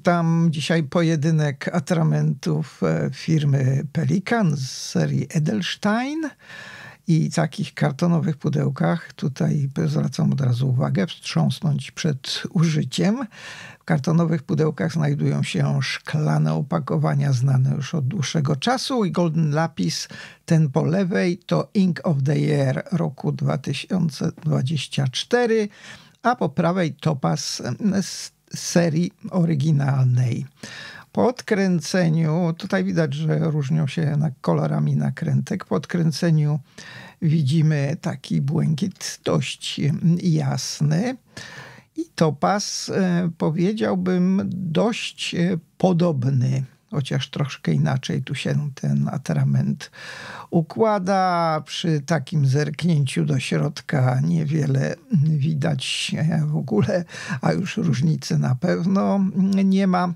Czytam dzisiaj pojedynek atramentów firmy Pelikan z serii Edelstein i takich kartonowych pudełkach. Tutaj zwracam od razu uwagę, wstrząsnąć przed użyciem. W kartonowych pudełkach znajdują się szklane opakowania znane już od dłuższego czasu i Golden Lapis, ten po lewej, to Ink of the Year roku 2024, a po prawej Topaz z serii oryginalnej. Po odkręceniu, tutaj widać, że różnią się kolorami nakrętek. Po odkręceniu widzimy taki błękit dość jasny i topaz, powiedziałbym, dość podobny, chociaż troszkę inaczej tu się ten atrament układa. Przy takim zerknięciu do środka niewiele widać w ogóle, a już różnicy na pewno nie ma.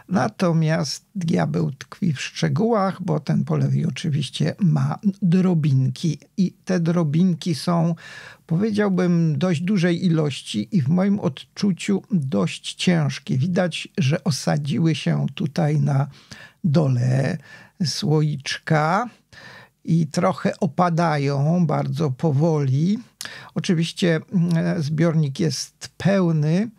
Natomiast diabeł tkwi w szczegółach, bo ten po lewej oczywiście ma drobinki i te drobinki są, powiedziałbym, dość dużej ilości i w moim odczuciu dość ciężkie. Widać, że osadziły się tutaj na dole słoiczka i trochę opadają bardzo powoli. Oczywiście zbiornik jest pełny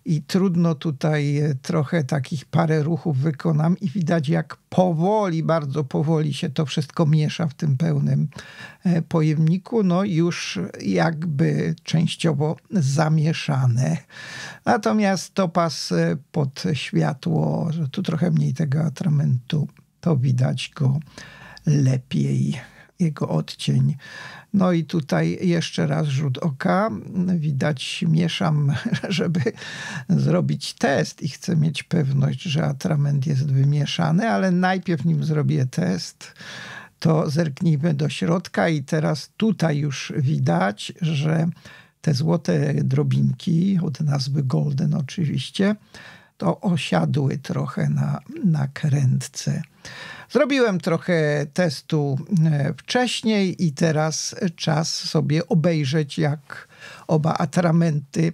i trudno tutaj, trochę takich parę ruchów wykonam i widać, jak powoli, bardzo powoli się to wszystko miesza w tym pełnym pojemniku. No już jakby częściowo zamieszane. Natomiast topaz pod światło, że tu trochę mniej tego atramentu, to widać go lepiej, jego odcień. No i tutaj jeszcze raz rzut oka. Widać, mieszam, żeby zrobić test i chcę mieć pewność, że atrament jest wymieszany, ale najpierw nim zrobię test, to zerknijmy do środka i teraz tutaj już widać, że te złote drobinki, od nazwy Golden oczywiście, to osiadły trochę na nakrętce. Zrobiłem trochę testu wcześniej i teraz czas sobie obejrzeć, jak oba atramenty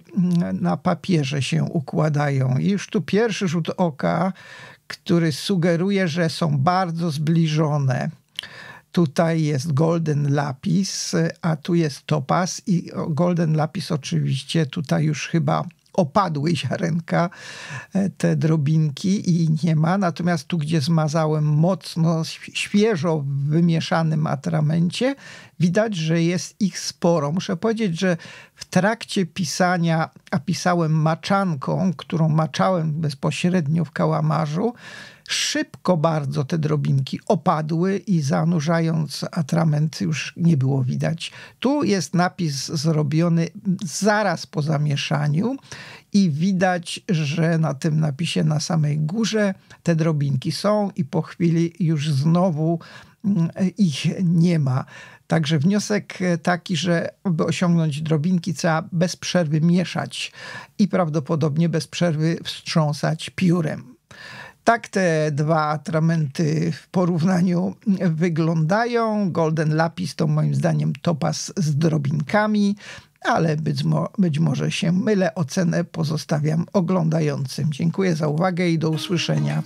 na papierze się układają. I już tu pierwszy rzut oka, który sugeruje, że są bardzo zbliżone. Tutaj jest Golden Lapis, a tu jest Topaz i Golden Lapis oczywiście tutaj już chyba opadły ziarenka, te drobinki i nie ma. Natomiast tu, gdzie zmazałem mocno, świeżo w wymieszanym atramencie, widać, że jest ich sporo. Muszę powiedzieć, że w trakcie pisania, a pisałem maczanką, którą maczałem bezpośrednio w kałamarzu, szybko bardzo te drobinki opadły i zanurzając atrament już nie było widać. Tu jest napis zrobiony zaraz po zamieszaniu i widać, że na tym napisie na samej górze te drobinki są i po chwili już znowu ich nie ma. Także wniosek taki, że aby osiągnąć drobinki, trzeba bez przerwy mieszać i prawdopodobnie bez przerwy wstrząsać piórem. Tak te dwa atramenty w porównaniu wyglądają. Golden Lapis to moim zdaniem topaz z drobinkami, ale być może się mylę. Ocenę pozostawiam oglądającym. Dziękuję za uwagę i do usłyszenia.